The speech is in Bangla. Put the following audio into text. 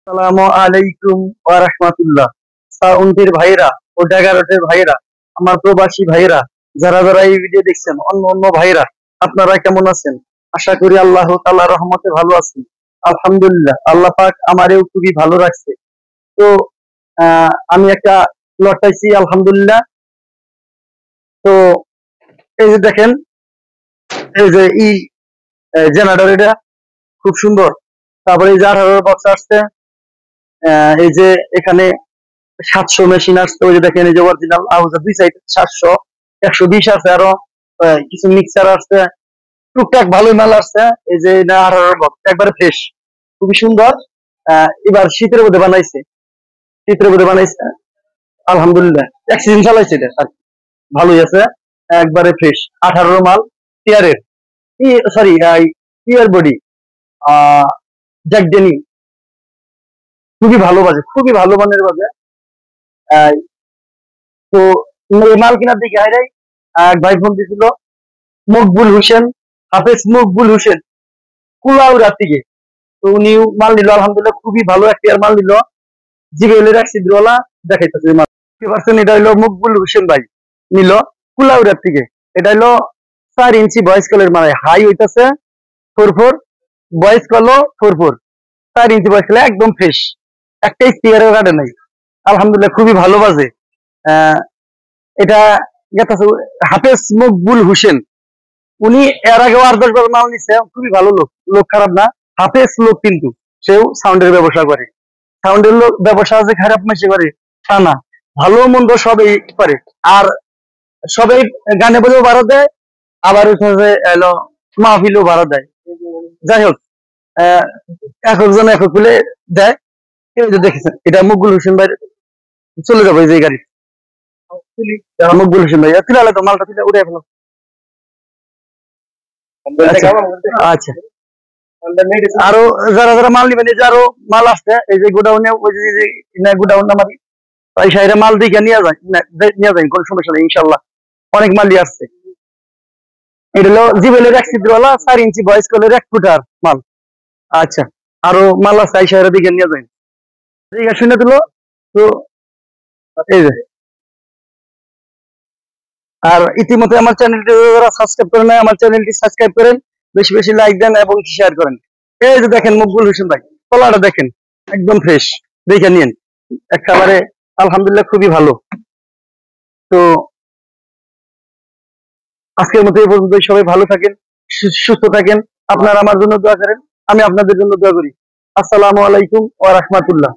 আসসালামু আলাইকুম ওয়া রাহমাতুল্লাহ। সাউন্ডের ভাইরা ও ড্যাগারটের ভাইরা, আমার প্রবাসী ভাইরা, যারা যারা এই ভিডিও দেখছেন, অন্য অন্য ভাইরা, আপনারা কেমন আছেন? আশা করি আল্লাহ তাআলার রহমতে ভালো আছেন। আলহামদুলিল্লাহ, আল্লাহ পাক আমারেও খুবই ভালো রাখছে। তো আমি একটা প্লট পাইছি আলহামদুলিল্লাহ। তো এই যে দেখেন, এই যে জেনারেটর, এটা খুব সুন্দর। তারপরে এই যে 18 বক্স আসছে। এই যে এখানে 700 মেশিন আসছে। ওই যে দেখেন, এই যে অরিজিনাল আউজার দুই সাইড 700, 120 আছে, আরো কিছু মিক্সার আসছে, টুকটাক ভালোই মাল আসছে। এই যে এটা 18 বক্স, একবারে ফ্রেশ, খুবই সুন্দর। এবার শীতের মধ্যে বানাইছে, শীতের মধ্যে বানাইছে আলহামদুলিল্লাহ। এক সিজন চালাইছে এটা আর কি। ভালোই আছে, একবারে ফ্রেশ। 18 মাল, টিয়ারের, সরি, টিয়ার বডি, জ্যাক ডেনি, খুবই ভালো বাজে, খুবই ভালো মানের বাজে। আহ, তো এই মাল কেনার দিকে হাইরাই এক ভাই ফোন দিছিল, মকবুল হোসেন, হাফেজ মকবুল হোসেন, কুলাউড়া থেকে। তো উনি মাল নিল আলহামদুলিল্লাহ, খুবই ভালো একটা মাল নিল। জিবেলের এক সিদ্রওয়ালা দেখাইতেছে মাল, বুঝতে পারছেন? এটা হলো মকবুল হোসেন ভাই নিল কুলাউড়ার থেকে। এটা হলো 4 ইঞ্চি ভয়েস কলের, মানে হাই হইতাছে 4.4, ভয়েস কলও 4.4, 4 ইঞ্চি ভয়েস কল, একদম ফ্রেশ, একটা স্পিকারের কাটে নাই। আলহামদুলিল্লাহ, খুবই ভালো বাজে। আহ, এটা গেতাছে হাফেজ মকবুল হোসেন। উনি এর আগেও 8-10 বার মাল নিচ্ছে, খুবই ভালো লোক, লোক খারাপ না। হাফেজ লোক, কিন্তু সেও সাউন্ডের ব্যবসা করে। সাউন্ডের লোক ব্যবসা আছে, খারাপ মাসে করে তা না, ভালো মন্দ সবই করে। আর সবাই গানে বলেও ভাড়া দেয়, আবার হচ্ছে যে এলো মাহফিলেও ভাড়া দেয়। যাই হোক, একক জন একক খুলে দেয়। এই যে দেখেছেন, এটা মকবুল হোসেন ভাই। চলে যাবো এই যে গাড়ি, মকবুল হোসেন ভাই তুলে আলো, তো মালটা তুলে উড়ে ফেলো। আচ্ছা আচ্ছা। আরো যারা যারা মাল নিবেন, এই যে আরো মাল আসছে, এই যে গোডাউনে, ওই যে গোডাউন আমার এই সাইডে মাল দিকে নিয়ে যায়, নিয়ে যায়, কোন সমস্যা নেই ইনশাল্লাহ। অনেক মালই আসছে। এটা হলো জিবেলের এক সিদ্রওয়ালা 4 ইঞ্চি ভয়েস কলের 1 ফুটার মাল। আচ্ছা, আরো মাল আছে, এই সাইডের দিকে নিয়ে যায়, ঠিক আছে, শুনে দিল। তো এই যে, আর ইতিমধ্যে আমার চ্যানেলটি যারা সাবস্ক্রাইব করেন নাই, আমার চ্যানেলটি সাবস্ক্রাইব করেন, বেশি বেশি লাইক দেন এবং শেয়ার করেন। এই যে দেখেন মকবুল হোসেন ভাই, কলাটা দেখেন, একদম ফ্রেশ, দেখে নিন একেবারে। আলহামদুলিল্লাহ, খুবই ভালো। তো আজকের মতো এই পর্যন্ত, সবাই ভালো থাকেন, সুস্থ থাকেন। আপনারা আমার জন্য দোয়া করেন, আমি আপনাদের জন্য দোয়া করি। আসসালামু আলাইকুম ওয়া রাহমাতুল্লাহ।